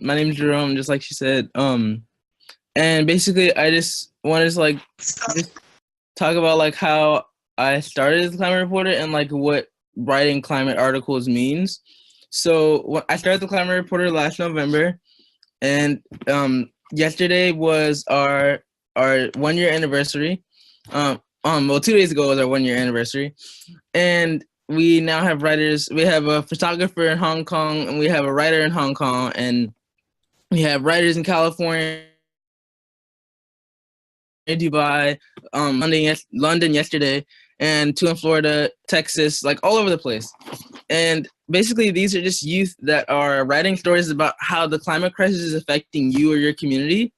My name is Jerome, just like she said. And basically, I just wanted to just talk about like how I started as a climate reporter and like what writing climate articles means. So when I started the climate reporter last November, and yesterday was our 1 year anniversary. Well, 2 days ago was our 1 year anniversary, and we now have writers. We have a photographer in Hong Kong, and we have a writer in Hong Kong, and we have writers in California, Dubai, London yesterday, and two in Florida, Texas, like all over the place. And basically, these are just youth that are writing stories about how the climate crisis is affecting you or your community,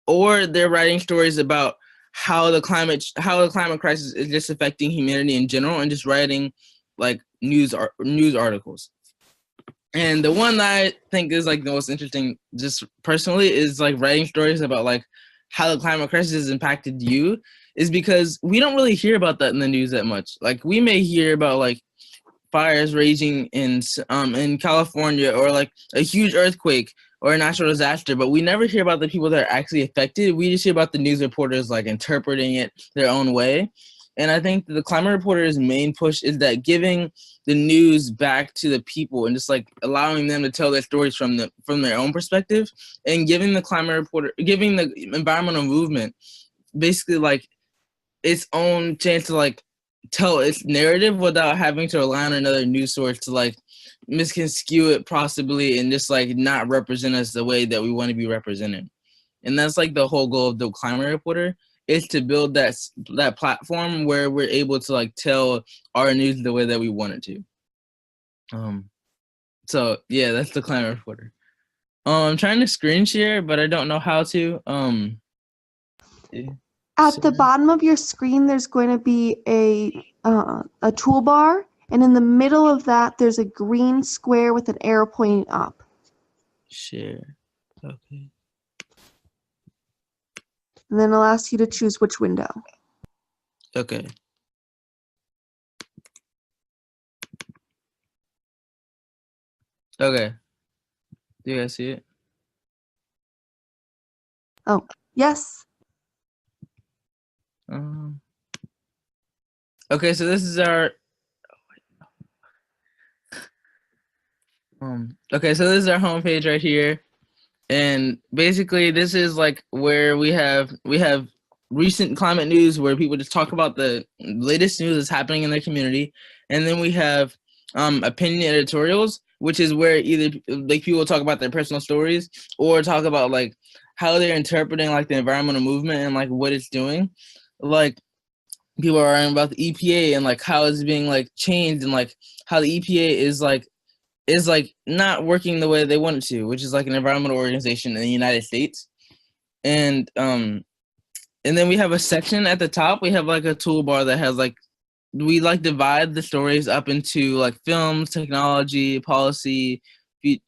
or they're writing stories about how the climate crisis is just affecting humanity in general, and just writing like news articles. And the one that I think is like the most interesting, just personally, is like writing stories about like how the climate crisis has impacted you, is because we don't really hear about that in the news that much. Like we may hear about like fires raging in California, or like a huge earthquake or a natural disaster, but we never hear about the people that are actually affected. We just hear about the news reporters like interpreting it their own way. And I think the climate reporter's main push is that giving the news back to the people and just like allowing them to tell their stories from their own perspective, and giving the environmental movement basically like its own chance to like tell its narrative without having to rely on another news source to like misconstrue it possibly, and just like not represent us the way that we want to be represented. And that's like the whole goal of the climate reporter, is to build that platform where we're able to like tell our news the way that we want it to. So yeah, that's the climate reporter. I'm trying to screen share, but I don't know how to. At the bottom of your screen, there's going to be a toolbar, and in the middle of that, there's a green square with an arrow pointing up. Share. Okay. And then I'll ask you to choose which window. Okay. Okay. Do you guys see it? Oh, yes. Okay, so this is our okay, so this is our homepage right here. And basically this is like where we have recent climate news, where people just talk about the latest news that's happening in their community. And then we have opinion editorials, which is where either like people talk about their personal stories, or talk about like how they're interpreting like the environmental movement and like what it's doing. Like people are writing about the EPA and like how it's being like changed, and like how the EPA is like not working the way they want it to, which is like an environmental organization in the United States. And then we have a section at the top. We have like a toolbar that has like, we like divide the stories up into like films, technology, policy,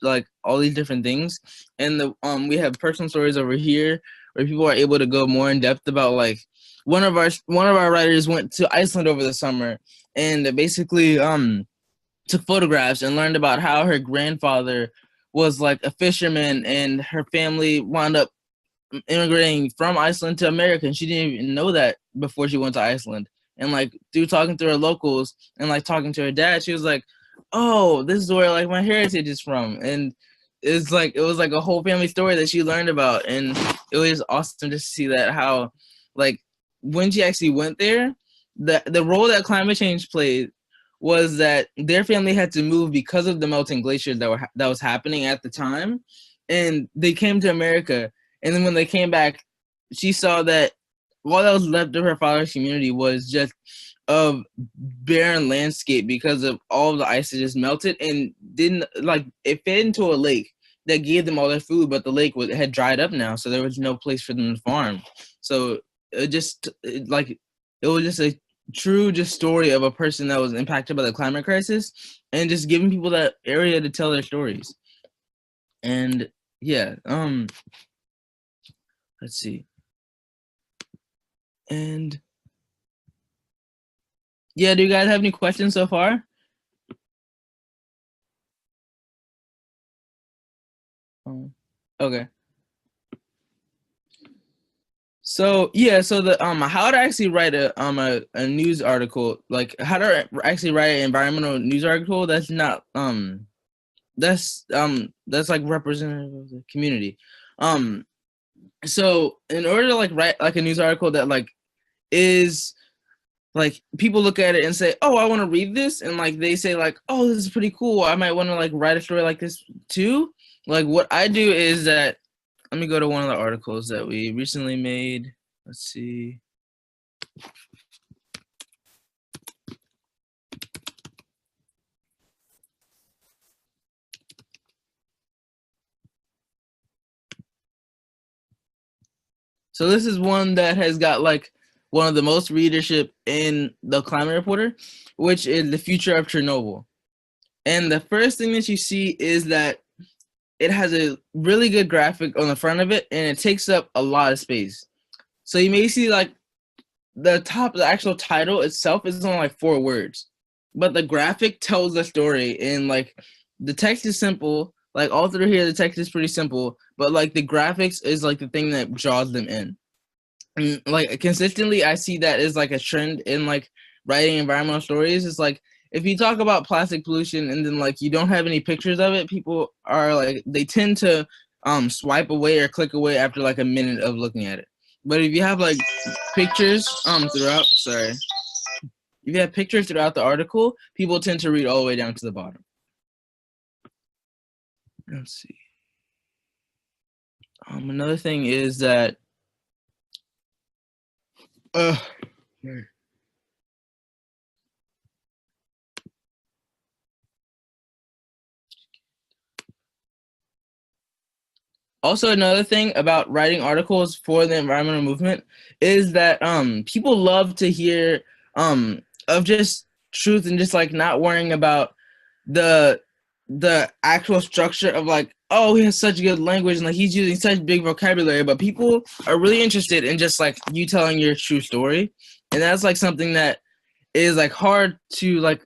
like all these different things. And the we have personal stories over here, where people are able to go more in depth about like one of our writers went to Iceland over the summer, and basically took photographs and learned about how her grandfather was like a fisherman, and her family wound up immigrating from Iceland to America, and she didn't even know that before she went to Iceland. And like through talking to her locals and like talking to her dad, she was like, "Oh, this is where like my heritage is from." And it was like a whole family story that she learned about, and it was awesome to see that, how like when she actually went there, the role that climate change played was that their family had to move because of the melting glaciers that was happening at the time, and they came to America. And then when they came back, she saw that all that was left of her father's community was just a barren landscape, because of all of the ice that just melted and didn't like, it fed into a lake that gave them all their food, but the lake had dried up now, so there was no place for them to farm. So it was just a true just story of a person that was impacted by the climate crisis, and just giving people that area to tell their stories. And yeah, let's see. And yeah, do you guys have any questions so far? Okay. So yeah, so the how to actually write a news article, like how to actually write an environmental news article that's not that's like representative of the community. So in order to like write like a news article that like is like people look at it and say, oh, I want to read this, and like they say like, oh, this is pretty cool, I might want to like write a story like this too. Like what I do is that, let me go to one of the articles that we recently made. Let's see. So this is one that has got like one of the most readership in the Climate Reporter, which is the future of Chernobyl. And the first thing that you see is that it has a really good graphic on the front of it, and it takes up a lot of space. So you may see like the actual title itself is only like 4 words, but the graphic tells the story, and like the text is simple. Like all through here, the text is pretty simple, but like the graphics is like the thing that draws them in. And like consistently, I see that as like a trend in like writing environmental stories. It's like if you talk about plastic pollution and then like you don't have any pictures of it, people are like they tend to swipe away or click away after like a minute of looking at it. But if you have like pictures throughout, sorry, if you have pictures throughout the article, people tend to read all the way down to the bottom. Let's see. Another thing is that also another thing about writing articles for the environmental movement is that people love to hear of just truth and just like not worrying about the actual structure of like, oh, he has such good language and like he's using such big vocabulary, but people are really interested in just like you telling your true story. And that's like something that is like hard to like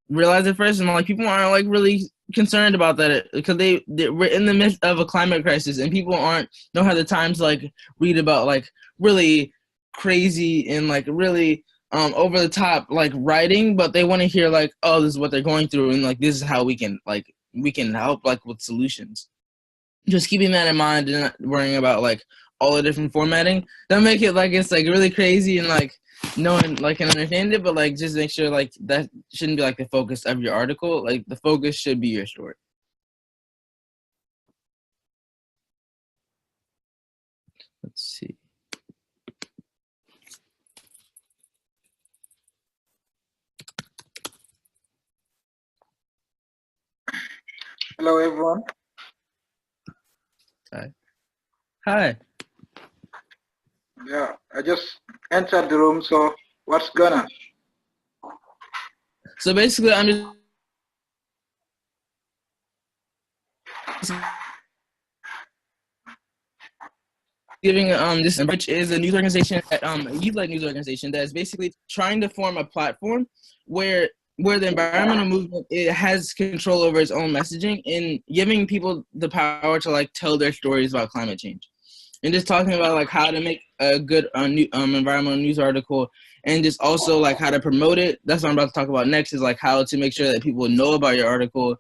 realize at first, and like people aren't like really concerned about that because we're in the midst of a climate crisis, and people don't have the time to like read about like really crazy and like really over the top like writing, but they want to hear like, oh, this is what they're going through, and like this is how we can help like with solutions. Just keeping that in mind and not worrying about like all the different formatting. Don't make it like it's like really crazy and like no one like can understand it, but like just make sure like that shouldn't be like the focus of your article. Like the focus should be your story. Let's see. Hello, everyone. Hi. Hi. Yeah, I just entered the room, so what's gonna? So basically, I'm just giving this, which is a news organization that youth-led news organization that is basically trying to form a platform where the environmental movement, it has control over its own messaging and giving people the power to like tell their stories about climate change, and just talking about like how to make a good environmental news article, and just also like how to promote it. That's what I'm about to talk about next, is like how to make sure that people know about your article.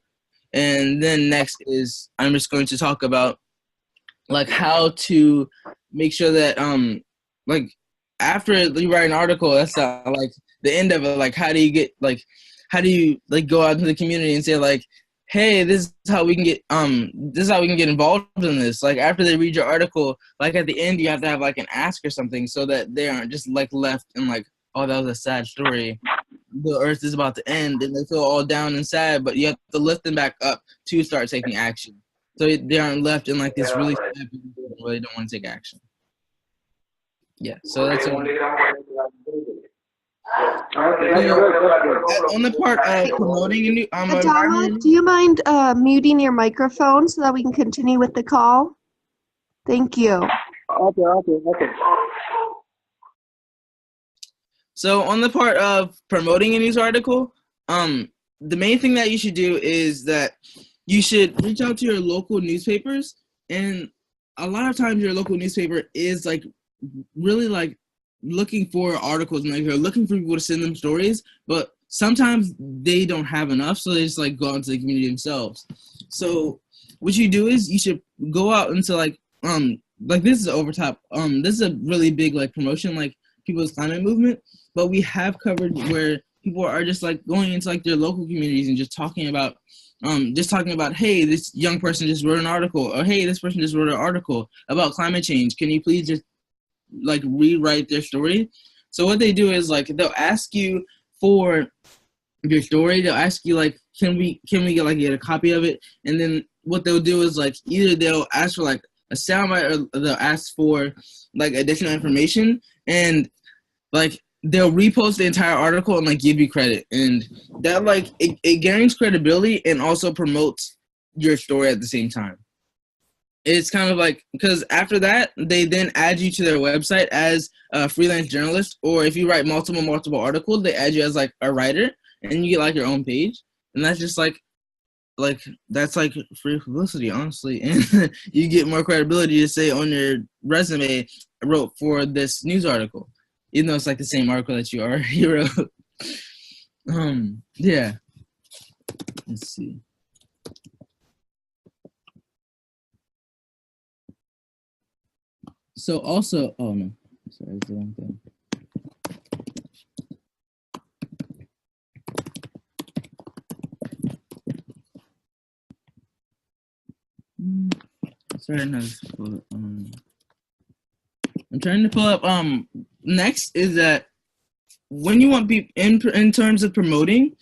And then next is I'm just going to talk about like how to make sure that like after you write an article, that's like the end of it. Like how do you get like go out into the community and say like, hey, this is how we can get involved in this. Like after they read your article, like at the end you have to have like an ask or something, so that they aren't just like left and like, oh, that was a sad story, the earth is about to end, and they feel all down and sad, but you have to lift them back up to start taking action. So they aren't left in like this really sad position where they don't want to take action. Yeah, so that's on the part of promoting a new Adama, do you mind muting your microphone so that we can continue with the call? Thank you. Okay. So on the part of promoting a news article, the main thing that you should do is that you should reach out to your local newspapers, and a lot of times your local newspaper is like really like looking for articles and like they're looking for people to send them stories, but sometimes they don't have enough, so they just like go out into the community themselves. So what you do is you should go out into like this is overtop. This is a really big like promotion like people's climate movement, but we have covered where people are just like going into like their local communities and just talking about, hey, this young person just wrote an article, or hey, this person just wrote an article about climate change. Can you please just like rewrite their story? So what they do is like they'll ask you for your story. They'll ask you like, can we get a copy of it? And then what they'll do is like either they'll ask for like a soundbite or they'll ask for like additional information, and like they'll repost the entire article and like give you credit, and that like it gains credibility and also promotes your story at the same time. It's kind of like, because after that they then add you to their website as a freelance journalist, or if you write multiple articles, they add you as like a writer, and you get like your own page, and that's just like that's like free publicity, honestly, and you get more credibility to say on your resume, I wrote for this news article, even though it's like the same article that you already wrote. Yeah. Let's see. So also, oh no, sorry, it's the wrong thing. Sorry, no, I'm trying to pull up. Next is that when you want people in terms of promoting,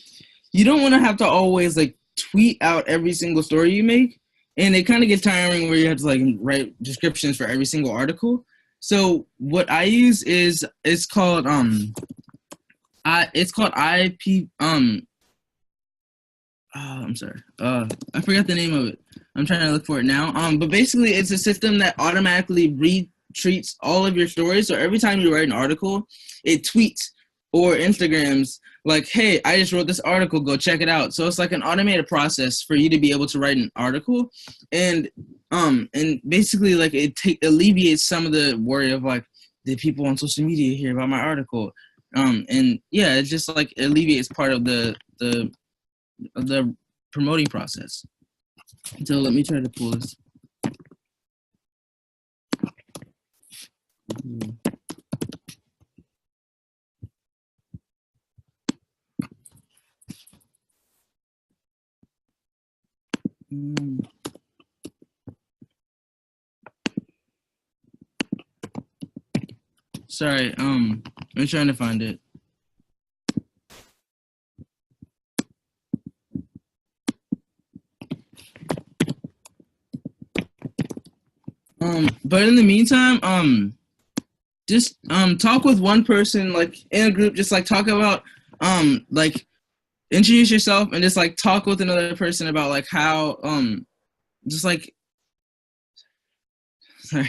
you don't want to have to always like tweet out every single story you make, and it kind of gets tiring where you have to like write descriptions for every single article. So what I use is it's called IP I'm sorry. I forgot the name of it. I'm trying to look for it now. But basically, it's a system that automatically retweets all of your stories. So every time you write an article, it tweets or Instagrams like, "Hey, I just wrote this article. Go check it out." So it's like an automated process for you to be able to write an article, and basically like it alleviates some of the worry of like, did people on social media hear about my article? And yeah, it just like alleviates part of the promoting process. So let me try to pull this. Sorry, I'm trying to find it. But in the meantime, just talk with one person like in a group, just like talk about like introduce yourself and just like talk with another person about like how just like sorry.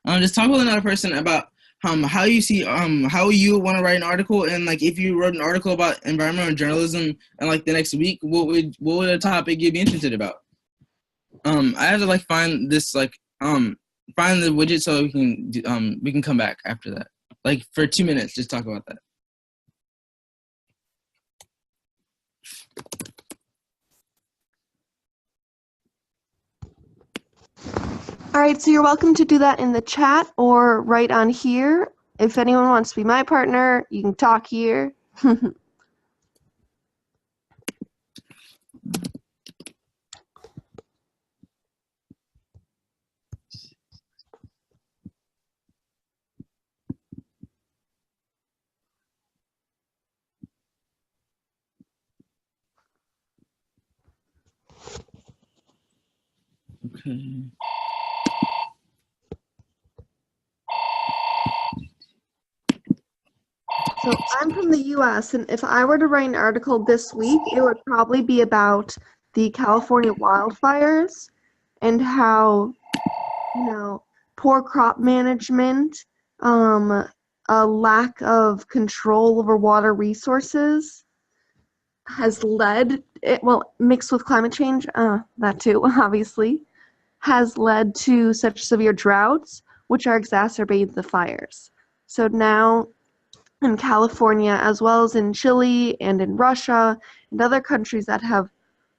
Just talk with another person about how you see how you want to write an article, and like if you wrote an article about environmental journalism and like the next week, what would a topic you'd be interested about? I have to like find this like find the widget so we can come back after that. Like for 2 minutes, just talk about that. All right, so you're welcome to do that in the chat or right on here. If anyone wants to be my partner, you can talk here. Okay. So I'm from the US, and if I were to write an article this week, it would probably be about the California wildfires and how, poor crop management, a lack of control over water resources, has led, mixed with climate change, that too, obviously, has led to such severe droughts, which are exacerbating the fires. So now in California, as well as in Chile and in Russia and other countries that have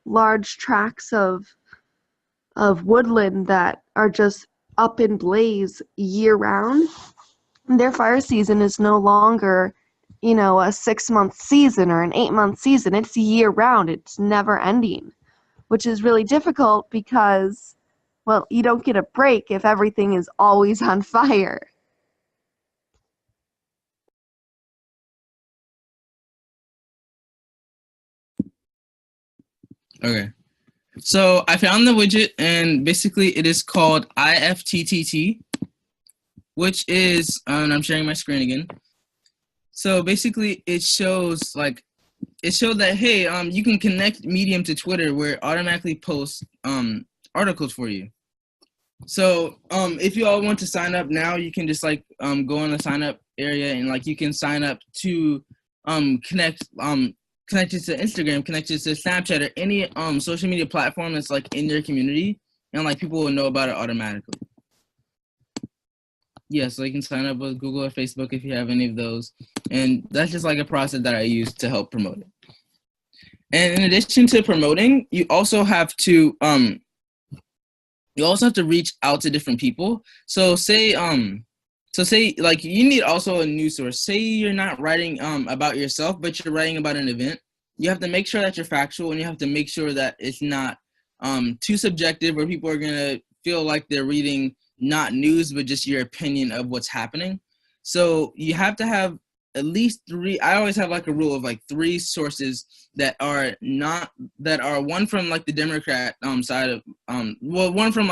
large tracts of woodland that are just up in blaze year round, their fire season is no longer, a 6-month season or an 8-month season. It's year round. It's never ending, which is really difficult because, well, you don't get a break if everything is always on fire. Okay. So I found the widget, and basically it is called IFTTT, which is, and I'm sharing my screen again. So basically it shows that, hey, you can connect Medium to Twitter, where it automatically posts articles for you. So if you all want to sign up now, you can just go in the sign up area, and you can sign up to connect it to Instagram, connect it to Snapchat, or any social media platform that's in your community, and people will know about it automatically. Yeah, so you can sign up with Google or Facebook if you have any of those, and that's just a process that I use to help promote it. And in addition to promoting, you also have to reach out to different people. So say you need also a news source. Say you're not writing about yourself, but you're writing about an event. You have to make sure that you're factual, and you have to make sure that it's not too subjective, where people are gonna feel like they're reading not news but just your opinion of what's happening. So you have to have at least 3. I always have a rule of 3 sources that are one from the Democrat side of one from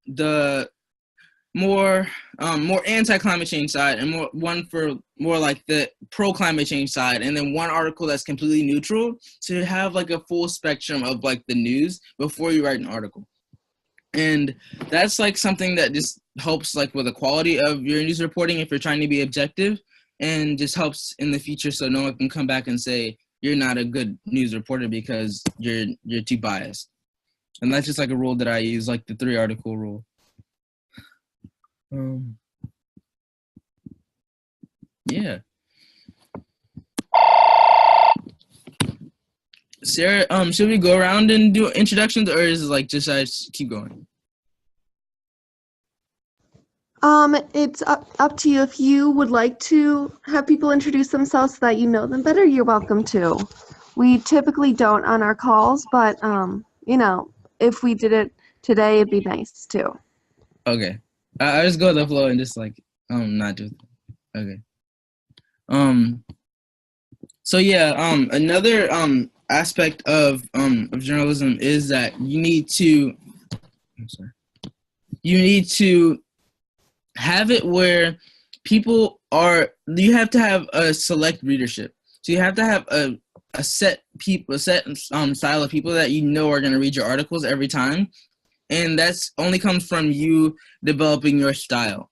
the more anti-climate change side, and one for more the pro-climate change side, and then one article that's completely neutral, so you have a full spectrum of the news before you write an article. And that's something that just helps with the quality of your news reporting if you're trying to be objective, and just helps in the future so no one can come back and say you're not a good news reporter because you're too biased. And that's just a rule that I use, the 3 article rule. Yeah. Sarah, should we go around and do introductions, or is it just I keep going? It's up to you. If you would like to have people introduce themselves so that you know them better, you're welcome to. We typically don't on our calls, but if we did it today, it'd be nice too. Okay. I just go with the flow and just not do it. Okay. So yeah, another aspect of journalism is that you need to have it where you have to have a select readership. So you have to have a set style of people that are going to read your articles every time, and that's only comes from you developing your style.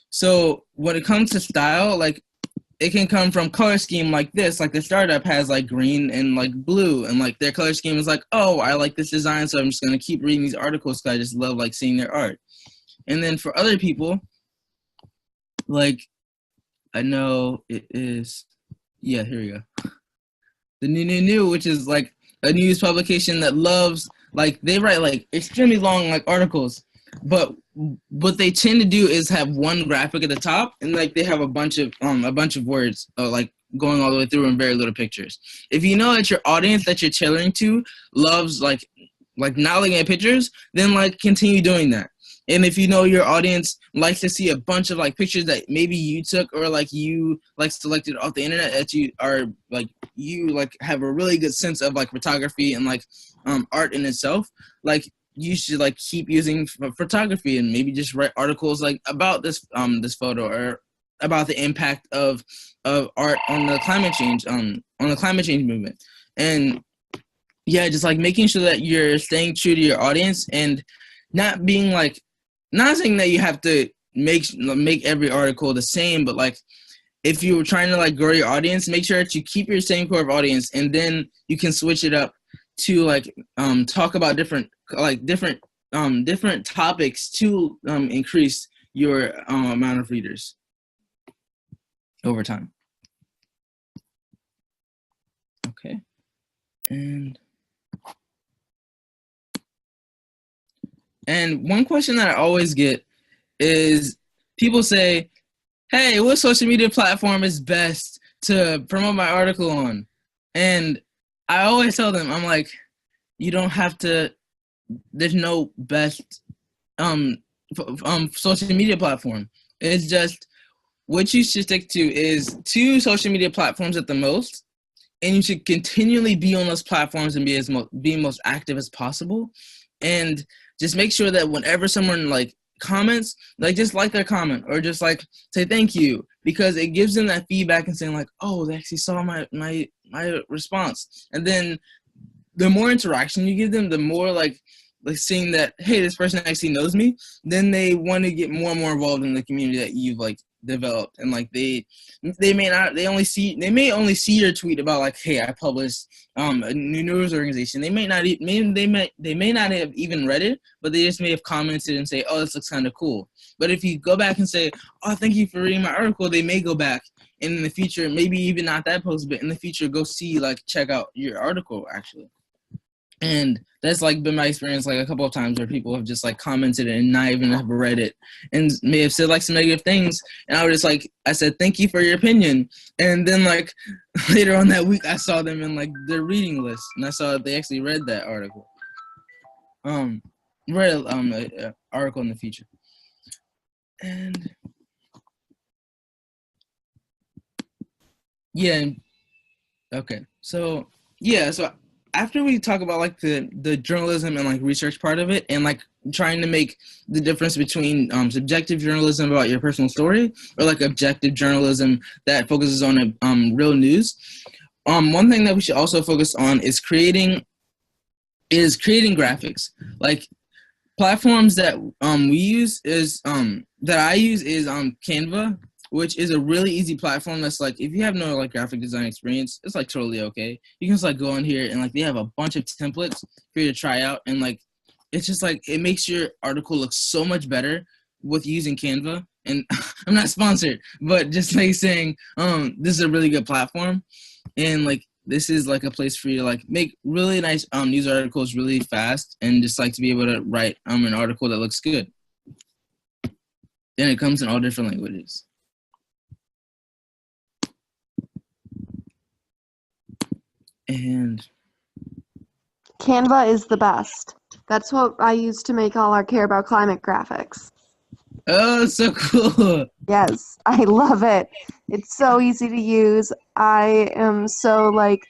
So when it comes to style, it can come from color scheme like this. The startup has green and blue, and their color scheme is oh, I like this design, so I'm just gonna keep reading these articles because I just love seeing their art. And then for other people, I know it is, yeah, here we go. The new, which is a news publication that loves they write extremely long articles, but what they tend to do is have one graphic at the top, and they have a bunch of words going all the way through and very little pictures. If you know that your audience that you're tailoring to loves not looking at pictures, then continue doing that. And if you know your audience likes to see a bunch of pictures that maybe you took or you selected off the internet, that you are you have a really good sense of photography and art in itself, you should keep using photography, and maybe just write articles about this photo, or about the impact of art on the climate change movement. And yeah, just making sure that you're staying true to your audience, and not being not saying that you have to make every article the same, but if you're trying to like grow your audience, make sure that you keep your same core of audience, and then you can switch it up to like talk about different topics to increase your amount of readers over time. Okay, and one question that I always get is people say, hey, what social media platform is best to promote my article on? And I always tell them, I'm like, you don't have to, there's no best social media platform. It's just what you should stick to is 2 social media platforms at the most, and you should continually be on those platforms and be most active as possible. And just make sure that whenever someone like comments, like just like their comment or just like say thank you, because it gives them that feedback and saying like, oh, they actually saw my response. And then the more interaction you give them, the more like seeing that, hey, this person actually knows me, then they want to get more and more involved in the community that you've like developed. And like they may only see your tweet about like, hey, I published a new news organization. They may not have even read it, but they just may have commented and say, oh, this looks kind of cool. But if you go back and say, oh, thank you for reading my article, they may go back and in the future, maybe even not that post, but in the future, go see, like, check out your article actually. And that's like been my experience like a couple of times where people have just like commented and not even have read it and may have said like some negative things, and I said thank you for your opinion, and then like later on that week I saw them in like their reading list and I saw that they actually read that article, read an article in the future. And yeah, okay, so after we talk about like the journalism and like research part of it, and like trying to make the difference between subjective journalism about your personal story or like objective journalism that focuses on real news, one thing that we should also focus on is creating graphics. Like platforms that we use is that I use is Canva, which is a really easy platform that's like, if you have no like graphic design experience, it's like totally okay. You can just like go in here and like they have a bunch of templates for you to try out, and like it's just like it makes your article look so much better with using Canva. And I'm not sponsored, but just like saying this is a really good platform, and like this is like a place for you to like make really nice news articles really fast, and just like to be able to write an article that looks good. And it comes in all different languages. And Canva is the best. That's what I use to make all our Care About Climate graphics. oh, so cool. Yes, I love it. It's so easy to use. I am so like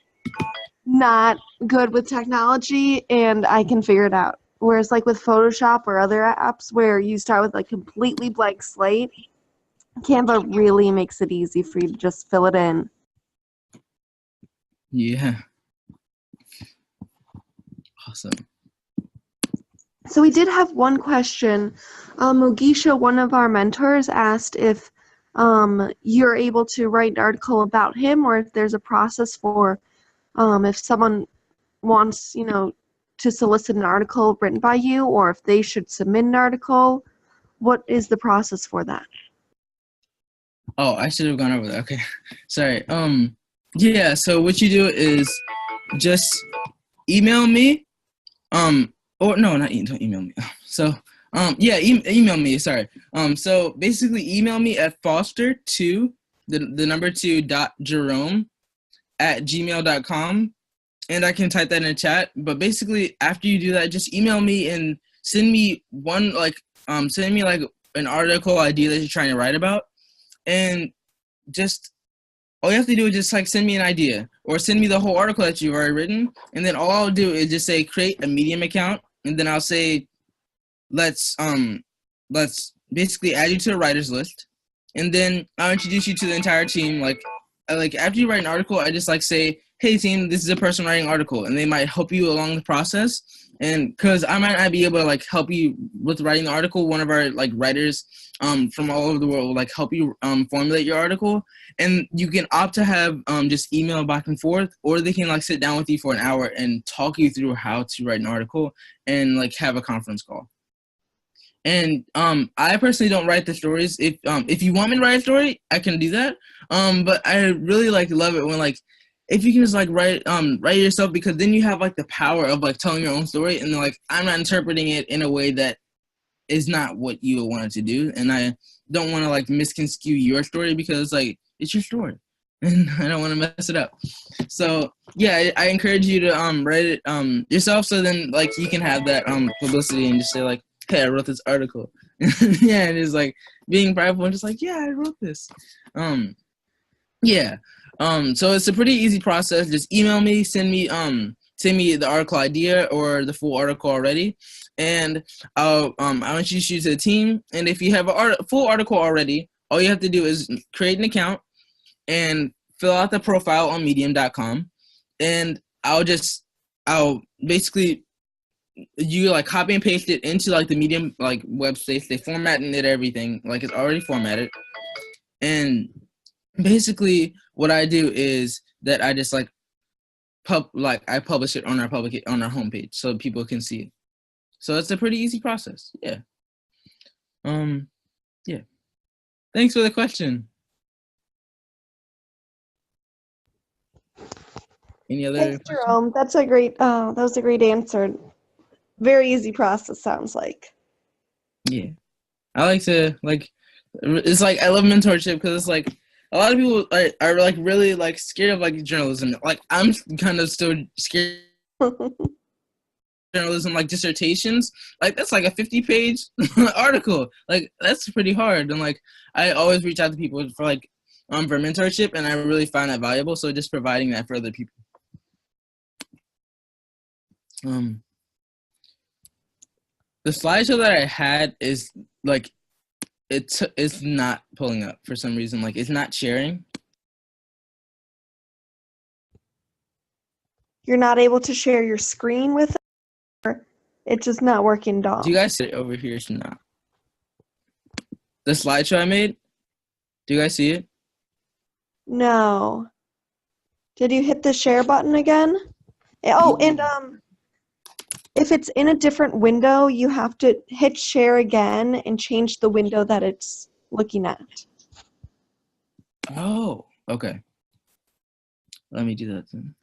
not good with technology and I can figure it out. Whereas like with Photoshop or other apps where you start with a completely blank slate, Canva really makes it easy for you to just fill it in. Yeah. Awesome. So we did have one question. Mogisha, one of our mentors, asked if you're able to write an article about him, or if there's a process for if someone wants, to solicit an article written by you, or if they should submit an article. What is the process for that? Oh, I should have gone over that. Okay. Sorry. Yeah, so what you do is just email me. Or no, don't email me. So, email me, sorry. So basically email me at foster2, the number 2 .Jerome @gmail.com, and I can type that in the chat. But basically after you do that, just email me and send me send me like an article idea that you're trying to write about, and just all you have to do is just like send me an idea or send me the whole article that you've already written, and then all I'll do is just say create a Medium account, and then I'll say let's basically add you to the writers list, and then I'll introduce you to the entire team. Like after you write an article, I just like say, hey team, this is a person writing an article, and they might help you along the process, And because I might not be able to like help you with writing the article, one of our like writers from all over the world will like help you formulate your article, and you can opt to have just email back and forth, or they can like sit down with you for an hour and talk you through how to write an article and like have a conference call. And I personally don't write the stories. If you want me to write a story, I can do that. But I really like love it when like if you can just like write it yourself, because then you have like the power of like telling your own story, and like I'm not interpreting it in a way that is not what you wanted to do, and I don't want to like misconstrue your story because like it's your story, and I don't want to mess it up. So yeah, I encourage you to write it yourself, so then like you can have that publicity and just say like, hey, I wrote this article. Yeah, and it's like being prideful and just like, yeah, I wrote this. Yeah. So it's a pretty easy process. Just email me, send me the article idea or the full article already, and I want you to shoot it to the team. And if you have a full article already, all you have to do is create an account and fill out the profile on medium.com, and I'll basically you like copy and paste it into like the Medium like website. They formatting it, everything like it's already formatted, and basically what I do is that I just like I publish it on our homepage so people can see it. So it's a pretty easy process. Yeah. Yeah. Thanks for the question. Any other Thanks, questions? Jerome. That was a great answer. Very easy process, sounds like. Yeah. I like to like it's like I love mentorship because it's like a lot of people are like really like scared of like journalism. Like I'm kind of still scared of journalism, like dissertations. Like that's like a 50-page article. Like that's pretty hard. And like I always reach out to people for like for mentorship, and I really find that valuable. So just providing that for other people. The slideshow that I had is like it's not pulling up for some reason. Like it's not sharing. You're not able to share your screen with it, or it's just not working at all? Do you guys see it over here? It's not. The slideshow I made. Do you guys see it? No. Did you hit the share button again? Oh, and if it's in a different window, you have to hit share again and change the window that it's looking at. Oh, okay. Let me do that then.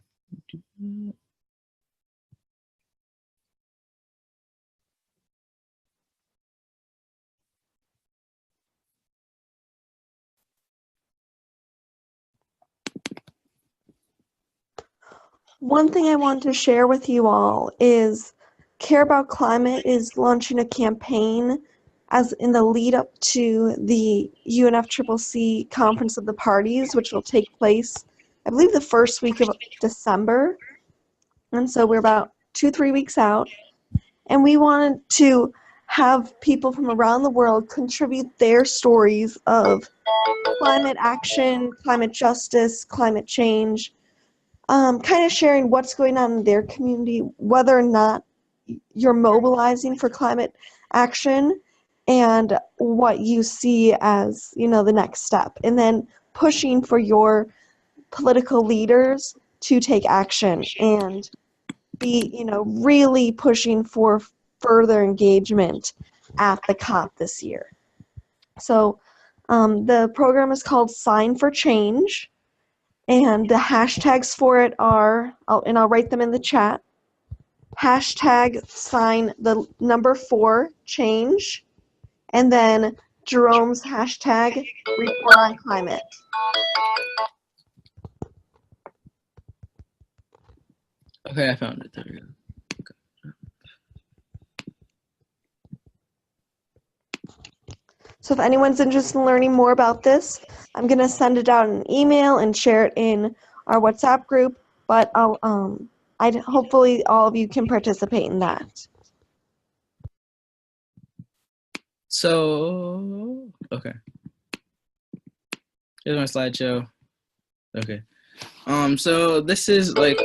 One thing I want to share with you all is Care About Climate is launching a campaign as in the lead up to the UNFCCC Conference of the Parties, which will take place, I believe, the first week of December. And so we're about 2-3 weeks out. And we wanted to have people from around the world contribute their stories of climate action, climate justice, climate change, kind of sharing what's going on in their community, whether or not you're mobilizing for climate action, and what you see as, the next step, and then pushing for your political leaders to take action and be, really pushing for further engagement at the COP this year. So the program is called Sign for Change, and the hashtags for it are, I'll write them in the chat. Hashtag sign the number 4 change, and then Jerome's hashtag report on climate. Okay, I found it. There we go. So if anyone's interested in learning more about this, I'm going to send it out in an email and share it in our WhatsApp group, but hopefully all of you can participate in that. So, okay. Here's my slideshow. Okay. So this is like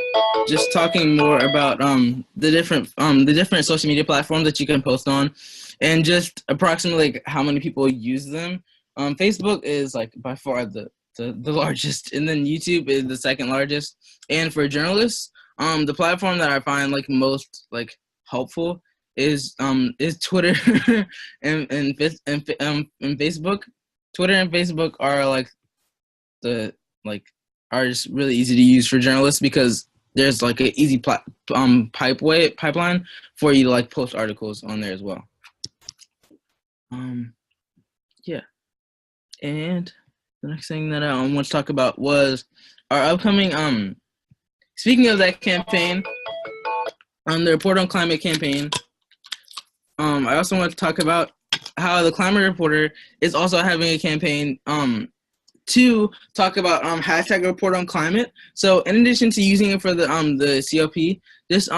just talking more about the different social media platforms that you can post on, and just approximately like how many people use them. Facebook is like by far the largest, and then YouTube is the second largest. And for journalists, the platform that I find like most like helpful is Twitter and Facebook. Twitter and Facebook are like the like are just really easy to use for journalists because there's like an easy pipeline for you to like post articles on there as well. Yeah, and the next thing that I want to talk about was our upcoming speaking of that campaign, the Report on Climate campaign. I also want to talk about how the Climate Reporter is also having a campaign to talk about hashtag Report on Climate. So in addition to using it for the COP, this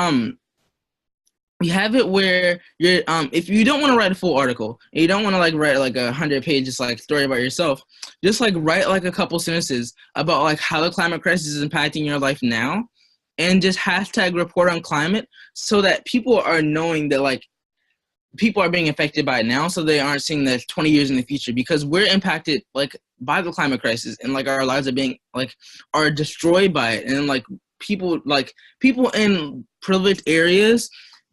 we have it where you're if you don't want to write a full article and you don't want to like write like 100 pages like story about yourself, just like write like a couple sentences about like how the climate crisis is impacting your life now, and just hashtag Report on Climate so that people are knowing that like people are being affected by it now, so they aren't seeing that 20 years in the future, because we're impacted like by the climate crisis, and like our lives are being like are destroyed by it, and like people in privileged areas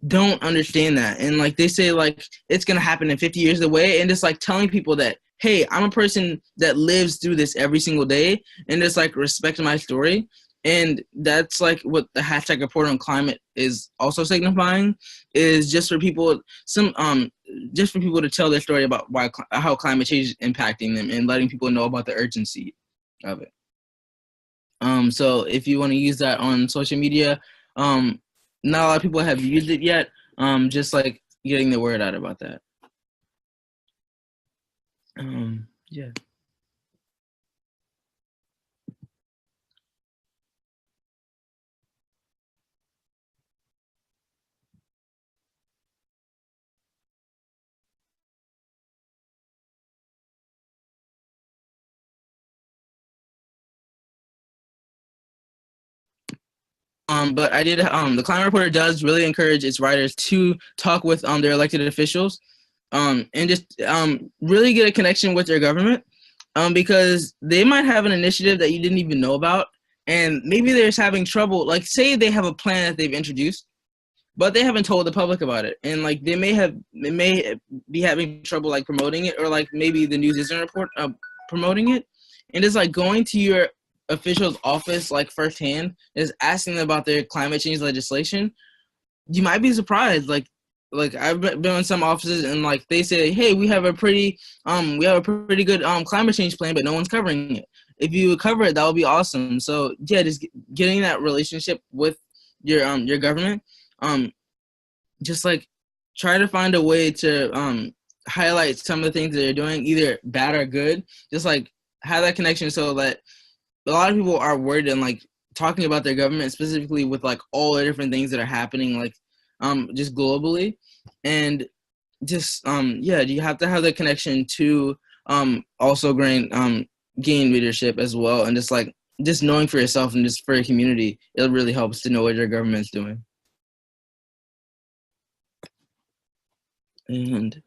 don't understand that, and like they say like it's gonna happen in 50 years away, and just like telling people that, hey, I'm a person that lives through this every single day, and just like respect my story. And that's like what the hashtag Report on Climate is also signifying, is just for people to tell their story about how climate change is impacting them, and letting people know about the urgency of it. So if you want to use that on social media, not a lot of people have used it yet. Just like getting the word out about that. Yeah. But I did. The Climate Reporter does really encourage its writers to talk with their elected officials, and just really get a connection with their government, because they might have an initiative that you didn't even know about, and maybe they're just having trouble. Like, say they have a plan that they've introduced, but they haven't told the public about it, and like they may be having trouble like promoting it, or like maybe the news isn't promoting it, and it's like going to your official's office like firsthand, is asking them about their climate change legislation. You might be surprised. Like I've been in some offices, and like they say, hey, we have a pretty good climate change plan, but no one's covering it. If you would cover it, that would be awesome. So yeah, just getting that relationship with your government, just like try to find a way to highlight some of the things that they're doing, either bad or good. Just like have that connection, so that a lot of people are worried and like talking about their government, specifically with like all the different things that are happening, like just globally, and just yeah, you have to have the connection to also gain leadership as well, and just knowing for yourself and just for your community, it really helps to know what your government's doing. And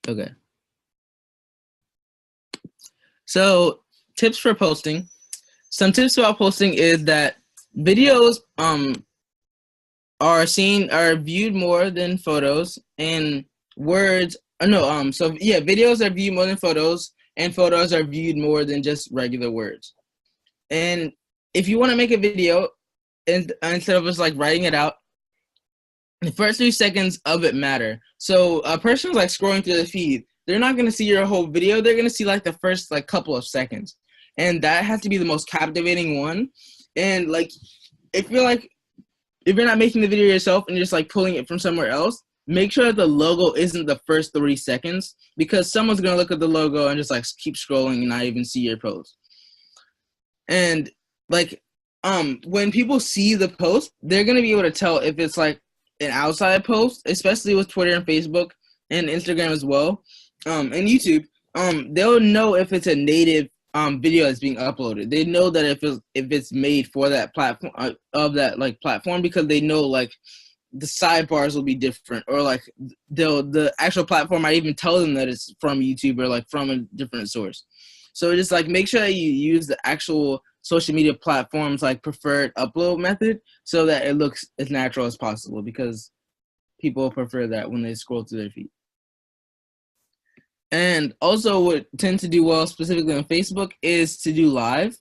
okay. So tips for posting. Some tips about posting is that videos are viewed more than photos, and words so yeah, videos are viewed more than photos, and photos are viewed more than just regular words. And if you want to make a video, and instead of just like writing it out, the first 3 seconds of it matter. So a person's like scrolling through the feed, they're not going to see your whole video, they're going to see like the first like couple of seconds, and that has to be the most captivating one. And like if you're not making the video yourself and you're just like pulling it from somewhere else, make sure that the logo isn't the first 3 seconds, because someone's going to look at the logo and just like keep scrolling and not even see your post. And like when people see the post, they're going to be able to tell if it's like an outside post, especially with Twitter and Facebook and Instagram as well, and YouTube, they'll know if it's a native video that's being uploaded. They know that if it's made for that platform of that like platform, because they know like the sidebars will be different, or like the actual platform might even tell them that it's from YouTube or like from a different source. So just like make sure that you use the actual social media platforms like preferred upload method so that it looks as natural as possible, because people prefer that when they scroll through their feed. And also what tend to do well specifically on Facebook is to do live.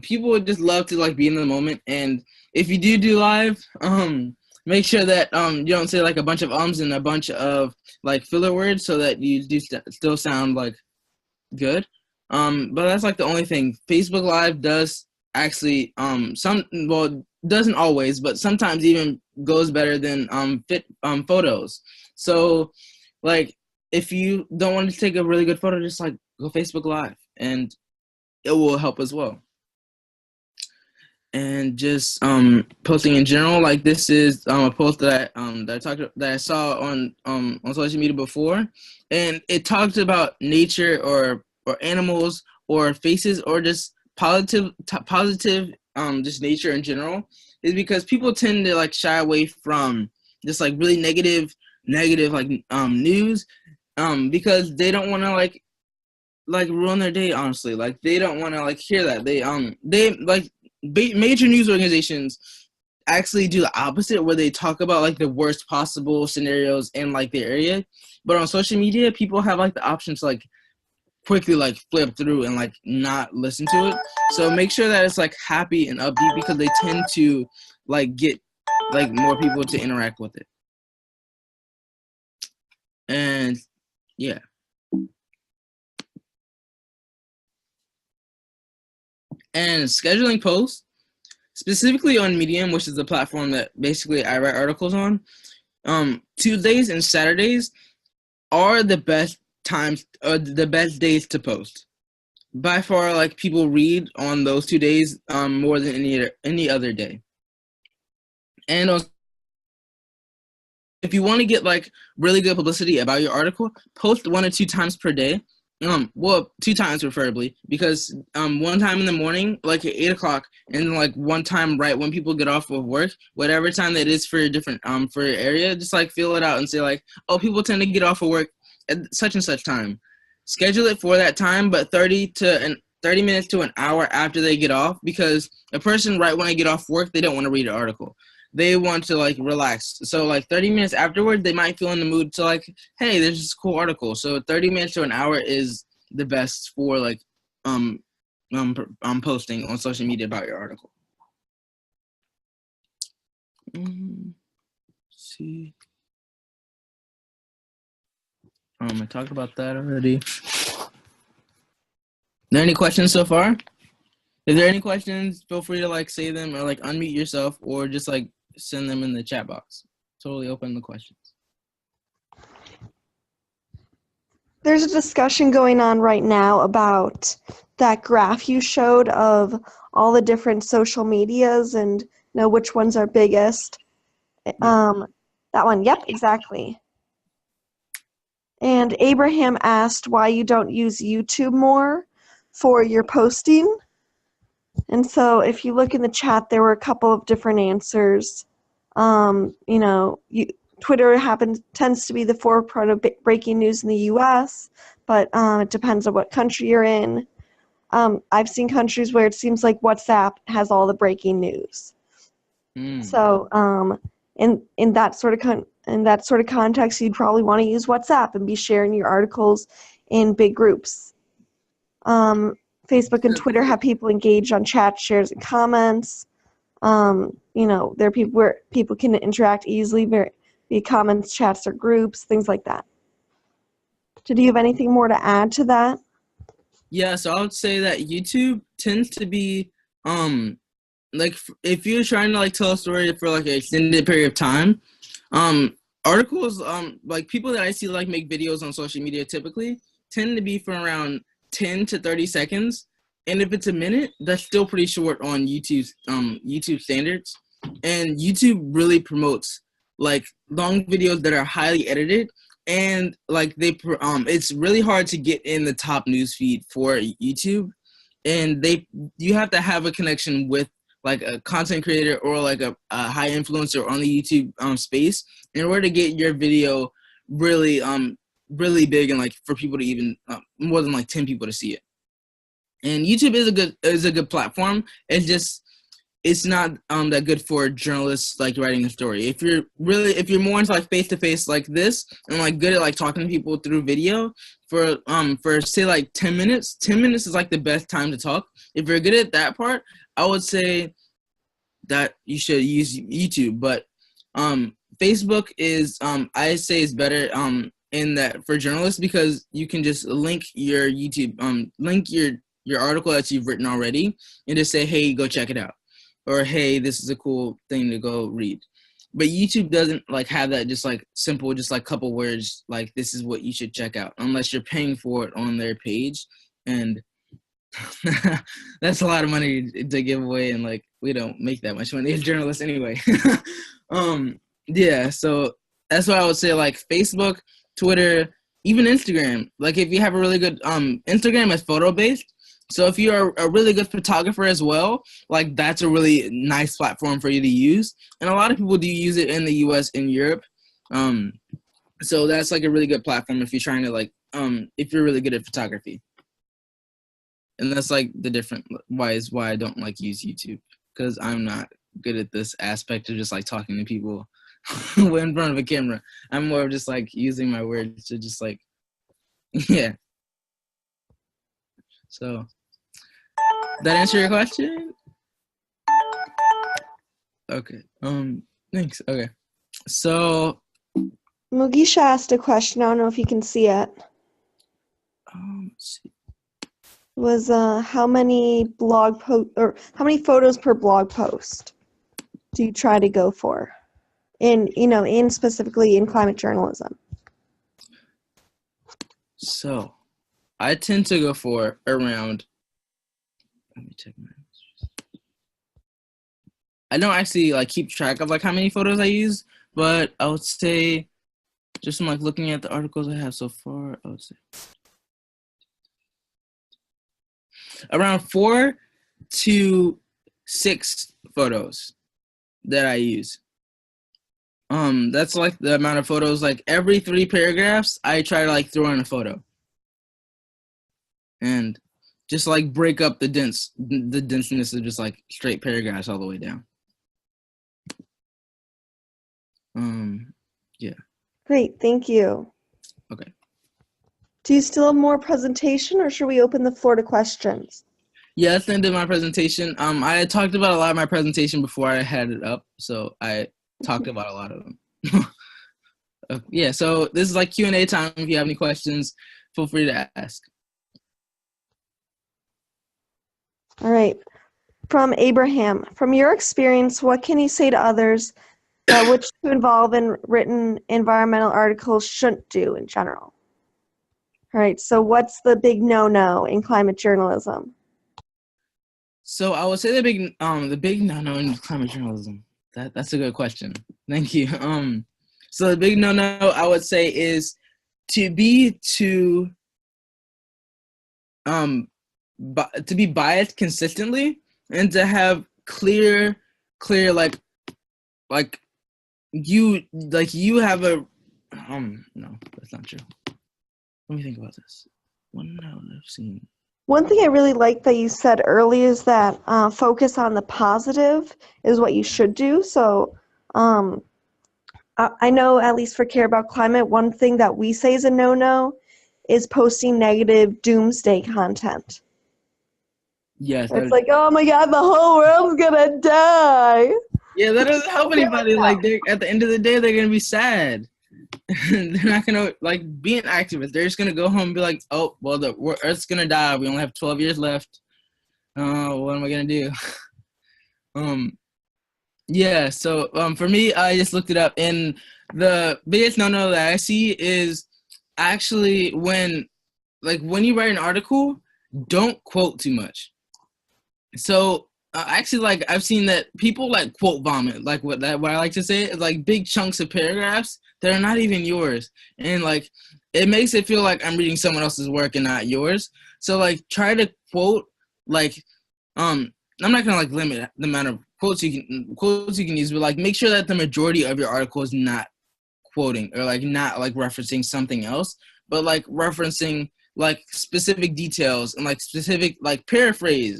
People would just love to like be in the moment, and if you do live, make sure that you don't say like a bunch of ums and a bunch of like filler words, so that you do still sound like good. But that's like the only thing. Facebook Live does actually doesn't always, but sometimes even goes better than photos. So like if you don't want to take a really good photo, just like go Facebook Live and it will help as well. And just posting in general, like this is a post that I saw on social media before, and it talked about nature or animals or faces or just positive just nature in general, is because people tend to like shy away from just like really negative like news, because they don't want to like ruin their day, honestly. Like they don't want to like hear that. They like major news organizations actually do the opposite, where they talk about like the worst possible scenarios in like the area. But on social media, people have like the option to like quickly like flip through and like not listen to it. So make sure that it's like happy and upbeat, because they tend to like get like more people to interact with it. And yeah. And scheduling posts, specifically on Medium, which is the platform that basically I write articles on, Tuesdays and Saturdays are the best times, the best days to post. By far, like people read on those 2 days more than any other day. And if you want to get like really good publicity about your article, post 1 or 2 times per day. Well, 2 times preferably, because one time in the morning, like at 8 o'clock, and like one time right when people get off of work, whatever time that is for a different for your area, just like fill it out and say like, oh, people tend to get off of work at such and such time. Schedule it for that time, but 30 minutes to an hour after they get off, because a person right when they get off work, they don't want to read an article. They want to like relax. So like 30 minutes afterward, they might feel in the mood to like, hey, there's this cool article. So 30 minutes to an hour is the best for like posting on social media about your article. Let's see. I talked about that already. Are there any questions so far? If there are any questions, feel free to like say them or like unmute yourself, or just like send them in the chat box. Totally open the questions. There's a discussion going on right now about that graph you showed of all the different social medias and which ones are biggest. That one, yep, exactly. And Abraham asked why you don't use YouTube more for your posting. And so if you look in the chat, there were a couple of different answers. Twitter tends to be the forefront of breaking news in the U.S., but it depends on what country you're in. I've seen countries where it seems like WhatsApp has all the breaking news. So in that sort of context, you'd probably want to use WhatsApp and be sharing your articles in big groups. Facebook and Twitter have people engaged on chat, shares, and comments. There are people where people can interact easily via comments, chats, or groups, things like that. Did you have anything more to add to that? Yeah, so I would say that YouTube tends to be like if you're trying to like tell a story for like an extended period of time, articles like people that I see like make videos on social media typically tend to be from around 10 to 30 seconds. And if it's a minute, that's still pretty short on YouTube standards. And YouTube really promotes like long videos that are highly edited, and like it's really hard to get in the top news feed for YouTube, and you have to have a connection with like a content creator or like a high influencer on the YouTube space in order to get your video really really big and like for people to even more than like 10 people to see it. And YouTube is a good platform. It's not that good for journalists like writing a story. If you're more into like face to face like this and like good at like talking to people through video for say like 10 minutes, 10 minutes is like the best time to talk. If you're good at that part, I would say that you should use YouTube. But Facebook is I say is better in that for journalists, because you can just link your YouTube link your article that you've written already and just say, hey, go check it out, or hey, this is a cool thing to go read. But YouTube doesn't like have that just like simple, just like couple words like this is what you should check out, unless you're paying for it on their page, and that's a lot of money to give away, and like we don't make that much money as journalists anyway. Yeah, so that's why I would say like Facebook, Twitter, even Instagram. Like if you have a really good Instagram is photo based. So if you're a really good photographer as well, like that's a really nice platform for you to use. And a lot of people do use it in the US and Europe. So that's like a really good platform if you're trying to like if you're really good at photography. And that's like the different why I don't like use YouTube, because I'm not good at this aspect of just like talking to people in front of a camera. I'm more of just like using my words to just like yeah. So that answer your question? Okay. Thanks. Okay. So Mugisha asked a question. I don't know if you can see it. let's see. Was how many how many photos per blog post do you try to go for in specifically in climate journalism? So I tend to go for around, let me check my answers. I don't actually like keep track of like how many photos I use, but I would say just from like looking at the articles I have so far, I would say around 4 to 6 photos that I use. That's like the amount of photos, like every 3 paragraphs, I try to like throw in a photo. And just like break up the denseness of just like straight paragraphs all the way down. Yeah. Great, thank you. Okay. Do you still have more presentation, or should we open the floor to questions? Yeah, that's the end of my presentation. I had talked about a lot of my presentation before I had it up, so I talked about a lot of them. Yeah, so this is like Q&A time. If you have any questions, feel free to ask. All right. From Abraham, from your experience, what can you say to others that which to involve in written environmental articles shouldn't do in general? All right, so what's the big no-no in climate journalism? So I would say the big no-no in climate journalism. That's a good question. Thank you. So the big no-no I would say is to be biased consistently, and to have clear like you have a no, that's not true. Let me think about this. One no I've seen. One thing I really like that you said earlier is that focus on the positive is what you should do. So I know, at least for Care About Climate, one thing that we say is a no-no is posting negative doomsday content. Yes. It's like, oh my God, the whole world's gonna die. Yeah, that doesn't help anybody. Like at the end of the day, they're gonna be sad. They're not gonna like be an activist. They're just gonna go home and be like, oh, well, the Earth's gonna die. We only have 12 years left. What am I gonna do? Yeah. So for me, I just looked it up, and the biggest no-no that I see is actually when you write an article, don't quote too much. So Actually, like I've seen that people like quote vomit. Like what I like to say is like big chunks of paragraphs that are not even yours, and like it makes it feel like I'm reading someone else's work and not yours. So like try to quote like I'm not gonna like limit the amount of quotes you can use, but like make sure that the majority of your article is not quoting or like not like referencing something else, but like referencing like specific details and like specific like paraphrasing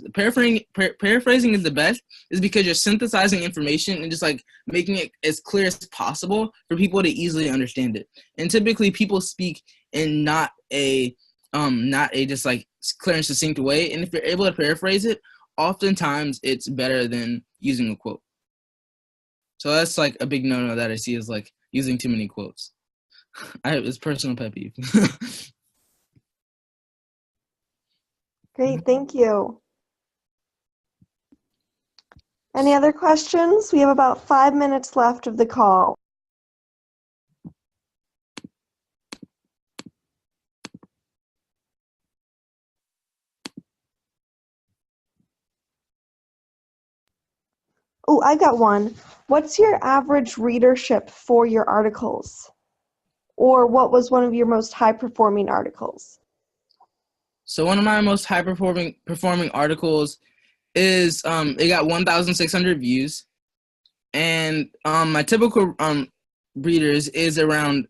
is the best, is because you're synthesizing information and just like making it as clear as possible for people to easily understand it. And typically people speak in not a just like clear and succinct way, and if you're able to paraphrase it, oftentimes it's better than using a quote. So that's like a big no-no that I see, is like using too many quotes. It's personal pet peeve. Great, thank you. Any other questions? We have about 5 minutes left of the call. Oh, I got one. What's your average readership for your articles? Or what was one of your most high-performing articles? So one of my most high performing articles is it got 1,600 views, and my typical readers is around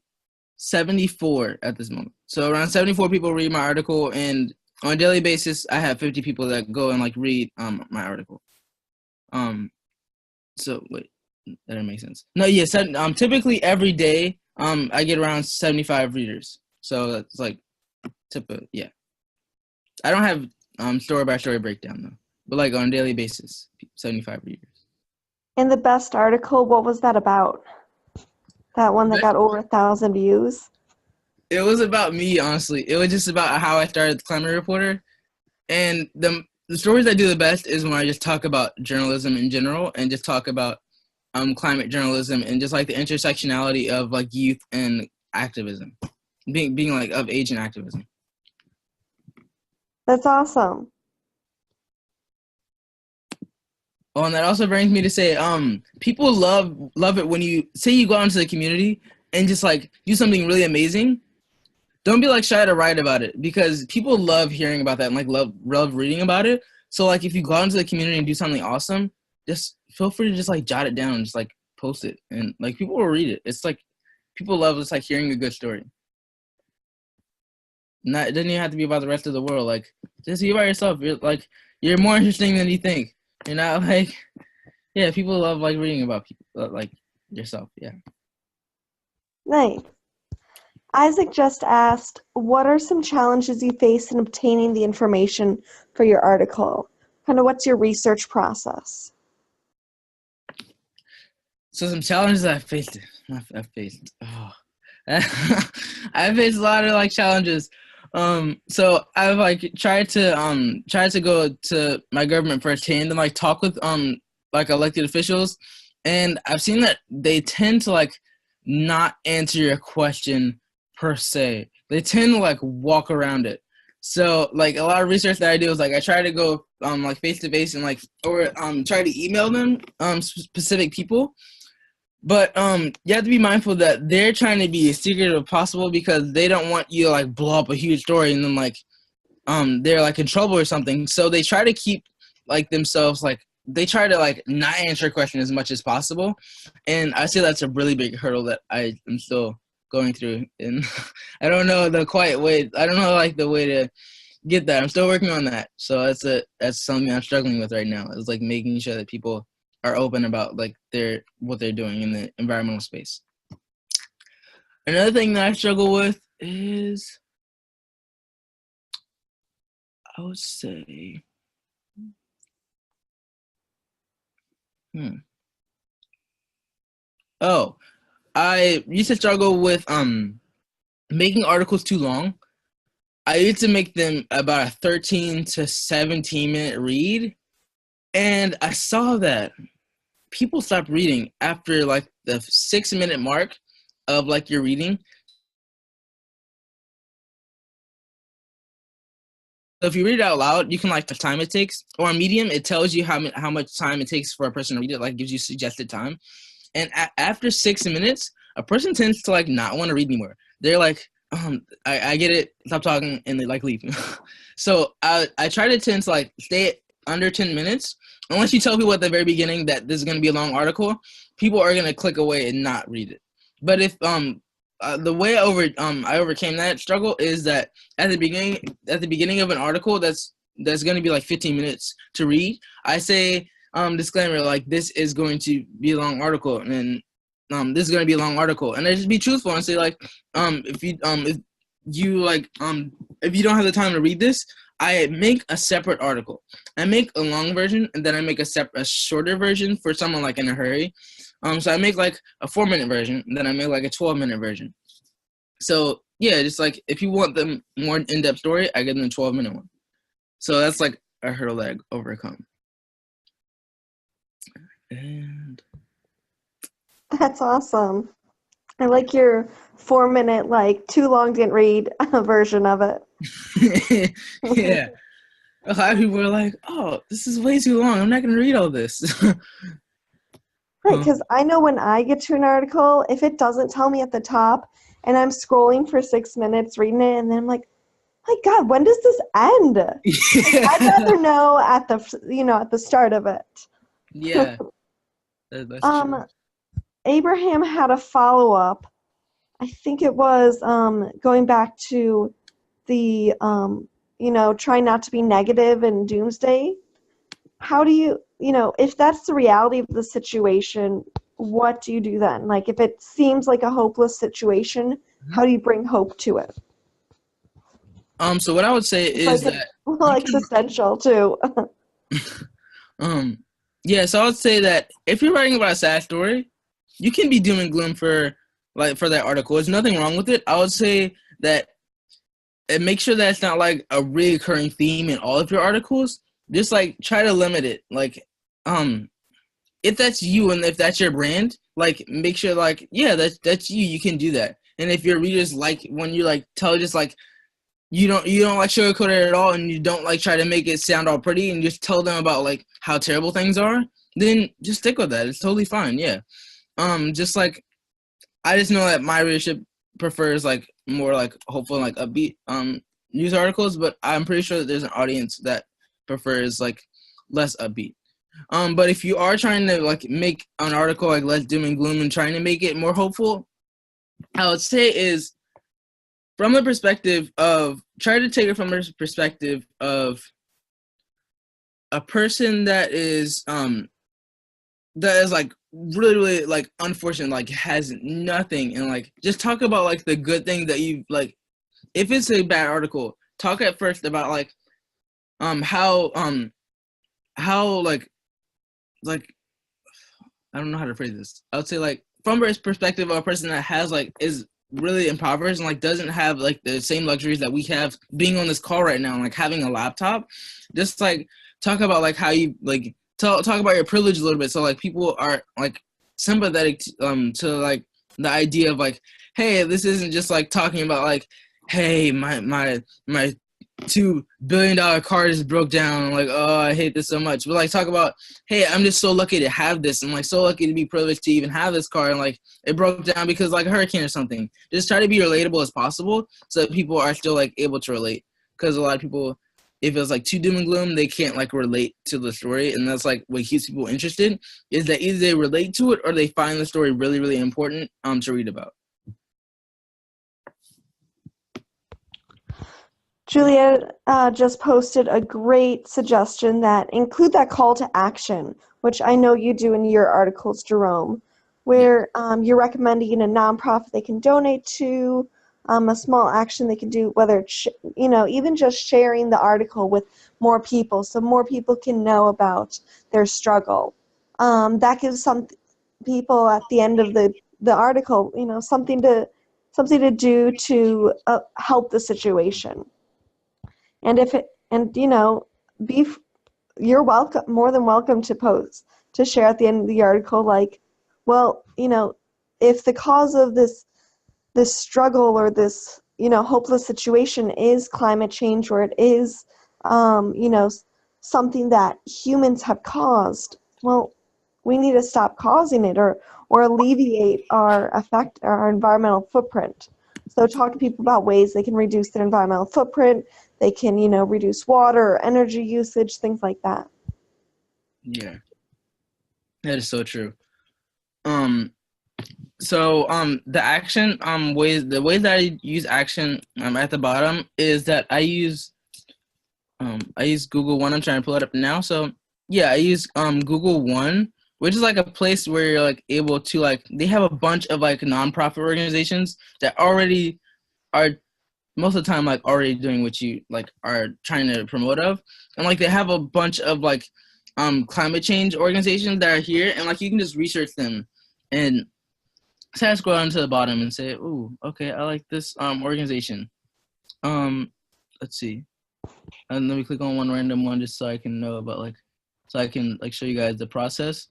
74 at this moment. So around 74 people read my article, and on a daily basis, I have 50 people that go and like read my article. So wait, that didn't make sense. No, yeah, typically every day I get around 75 readers. So that's like typical, yeah. I don't have story by story breakdown though, but like on a daily basis, 75 readers. And the best article, what was that about? That one that got over 1,000 views? It was about me, honestly. It was just about how I started the Climate Reporter. And the stories I do the best is when I just talk about journalism in general and just talk about climate journalism and just like the intersectionality of like youth and activism, being like of age and activism. That's awesome. Oh, and that also brings me to say, people love it when you say you go out into the community and just like do something really amazing. Don't be like shy to write about it, because people love hearing about that and like love reading about it. So like if you go out into the community and do something awesome, just feel free to just like jot it down and just like post it, and like people will read it. It's like people love just like hearing a good story. It doesn't even have to be about the rest of the world. Like just be by yourself. You're more interesting than you think. You're not like, yeah, people love like reading about people like yourself. Yeah. Nice. Isaac just asked, what are some challenges you face in obtaining the information for your article? Kind of what's your research process? So some challenges I've faced. Oh. I've faced a lot of like challenges. So I've like tried to go to my government firsthand and like talk with like elected officials, and I've seen that they tend to like not answer your question per se. They tend to like walk around it. So like a lot of research that I do is like I try to go like face to face and like or try to email them specific people. But you have to be mindful that they're trying to be as secretive as possible, because they don't want you to like blow up a huge story and then like they're like in trouble or something. So they try to keep like themselves like they try to like not answer a question as much as possible. And I say that's a really big hurdle that I am still going through, and I don't know the quiet way. I don't know like the way to get that. I'm still working on that. So that's something I'm struggling with right now. Is like making sure that people are open about like what they're doing in the environmental space. Another thing that I struggle with is, I would say, oh, I used to struggle with making articles too long. I used to make them about a 13 to 17 minute read, and I saw that people stopped reading after like the 6 minute mark of like your reading. So if you read it out loud, you can like the time it takes. Or on Medium, it tells you how much time it takes for a person to read it. Like gives you suggested time. And after 6 minutes, a person tends to like not want to read anymore. They're like, I get it, stop talking, and they like leave. So I try to tend to like stay under 10 minutes. Unless you tell people at the very beginning that this is going to be a long article, people are going to click away and not read it. But if the way I overcame that struggle is that at the beginning of an article that's going to be like 15 minutes to read, I say disclaimer, like this is going to be a long article, and this is going to be a long article, and I just be truthful and say like if you don't have the time to read this, I make a separate article. I make a long version, and then I make a shorter version for someone like in a hurry. So I make like a 4-minute version, and then I make like a 12-minute version. So yeah, just like if you want the more in-depth story, I give them a 12-minute one. So that's like a hurdle that I overcome. And That's awesome. I like your 4-minute, like too long didn't read version of it. yeah, a lot of people are like, "Oh, this is way too long. I'm not gonna read all this." Right, because I know when I get to an article, if it doesn't tell me at the top, and I'm scrolling for 6 minutes reading it, and then I'm like, "My God, when does this end?" I'd rather know at the start of it. Yeah, that's true. Abraham had a follow-up. I think it was going back to the try not to be negative in doomsday. How do you, if that's the reality of the situation, what do you do then? Like if it seems like a hopeless situation, how do you bring hope to it? So what I would say is like that existential too. Yeah, so I would say that if you're writing about a sad story, you can be doom and gloom for that article. There's nothing wrong with it. I would say that, and make sure that it's not like a recurring theme in all of your articles. Just like try to limit it. Like, if that's you and if that's your brand, like make sure like, yeah, that's you. You can do that. And if your readers like when you like tell just like you don't like sugarcoat it at all, and you don't like try to make it sound all pretty, and just tell them about like how terrible things are, then just stick with that. It's totally fine. Yeah. Just like I just know that my readership prefers like more like hopeful, like upbeat news articles, but I'm pretty sure that there's an audience that prefers like less upbeat. But if you are trying to like make an article like less doom and gloom and trying to make it more hopeful, I would say is from the perspective of try to take it from the perspective of a person that is like really, really like unfortunate, like has nothing, and like just talk about like the good thing that you like. If it's a bad article, talk at first about like how like I don't know how to phrase this. I would say like from his perspective of a person that has like is really impoverished and like doesn't have like the same luxuries that we have being on this call right now and like having a laptop, just like talk about like how you like talk about your privilege a little bit, so like people are like sympathetic to like the idea of like, hey, this isn't just like talking about like, hey, my $2 billion car just broke down. I'm like, oh, I hate this so much. But like talk about, hey, I'm just so lucky to have this. I'm like so lucky to be privileged to even have this car, and like it broke down because like a hurricane or something. Just try to be relatable as possible so that people are still like able to relate. Because a lot of people, if it's like too doom and gloom, they can't like relate to the story, and that's like what keeps people interested. Is that either they relate to it or they find the story really, really important to read about. Juliet just posted a great suggestion that include that call to action, which I know you do in your articles, Jerome, where you're recommending a nonprofit they can donate to, a small action they can do, whether it's, even just sharing the article with more people so more people can know about their struggle. That gives some people at the end of the article, something to do to help the situation. And you're welcome, more than welcome to share at the end of the article, like, well, if the cause of this struggle or this, hopeless situation is climate change, or it is something that humans have caused, well, we need to stop causing it or alleviate our environmental footprint. So talk to people about ways they can reduce their environmental footprint. They can, reduce water or energy usage, things like that. Yeah, that is so true. The ways that I use action at the bottom is that I use Google One. I'm trying to pull it up now. So yeah, I use Google One, which is like a place where you're like able to they have a bunch of like nonprofit organizations that already are most of the time like already doing what you like are trying to promote of, and like they have a bunch of like climate change organizations that are here, and like you can just research them and so I scroll down to the bottom and say, "Ooh, okay, I like this organization." Let's see, and let me click on one random one just so I can know about so I can show you guys the process.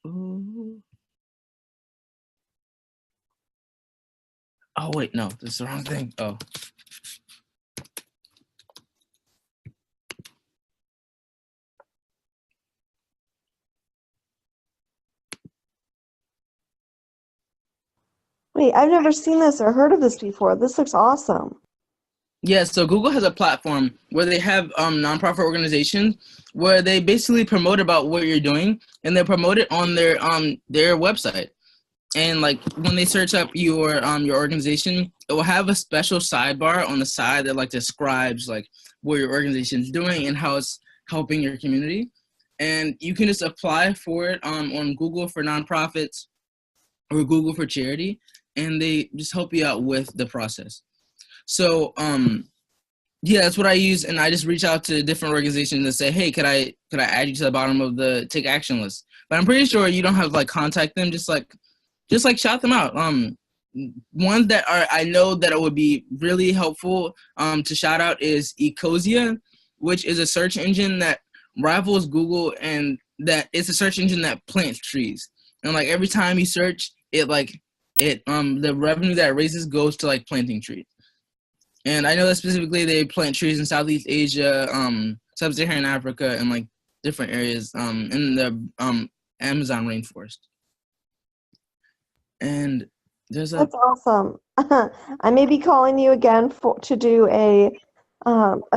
Ooh. Oh wait, no, this is the wrong thing. Oh. Wait, I've never seen this or heard of this before. This looks awesome. Yeah, so Google has a platform where they have nonprofit organizations where they basically promote about what you're doing, and they promote it on their website. And like when they search up your organization, it will have a special sidebar on the side that like describes like what your organization is doing and how it's helping your community. And you can just apply for it on Google for nonprofits or Google for charity, and they just help you out with the process. So yeah, that's what I use, and I just reach out to different organizations and say, hey, could I add you to the bottom of the take action list? But I'm pretty sure you don't have to like contact them, just shout them out. Ones that are I know that it would be really helpful to shout out is Ecosia, which is a search engine that rivals Google, and that it's a search engine that plants trees. And like every time you search, it the revenue that it raises goes to like planting trees. And I know that specifically they plant trees in Southeast Asia, Sub-Saharan Africa, and like different areas in the Amazon rainforest. And that's awesome. I may be calling you again to do a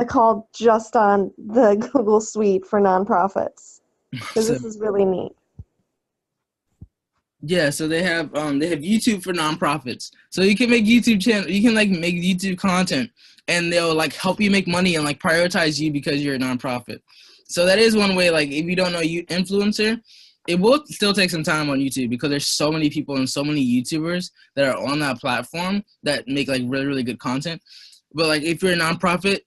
call just on the Google Suite for nonprofits, because this is really neat. Yeah, so they have YouTube for nonprofits. So you can make YouTube channel, you can like make YouTube content, and they'll like help you make money and like prioritize you because you're a nonprofit. So that is one way. Like if you don't know influencer, it will still take some time on YouTube because there's so many people and so many YouTubers that are on that platform that make like really, really good content. But like if you're a nonprofit,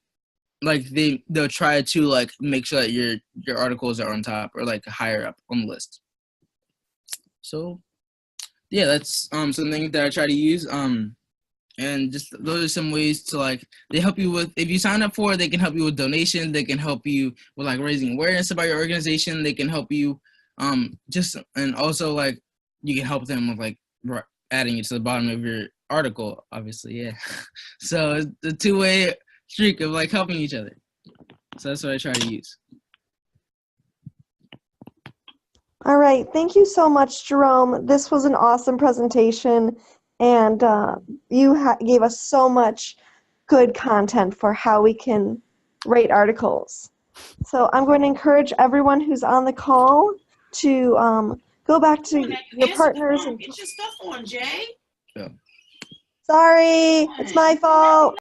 like they'll try to like make sure that your articles are on top or like higher up on the list. So yeah, that's something that I try to use. And just those are some ways to like they help you with, if you sign up for it, they can help you with donations, they can help you with like raising awareness about your organization, they can help you and also like you can help them with like adding it to the bottom of your article, obviously. Yeah. So it's a two-way streak of like helping each other. So that's what I try to use. All right, thank you so much, Jerome. This was an awesome presentation, and you gave us so much good content for how we can rate articles. So I'm going to encourage everyone who's on the call to go back to your partners and get your stuff on, Jay. Sorry, it's my fault.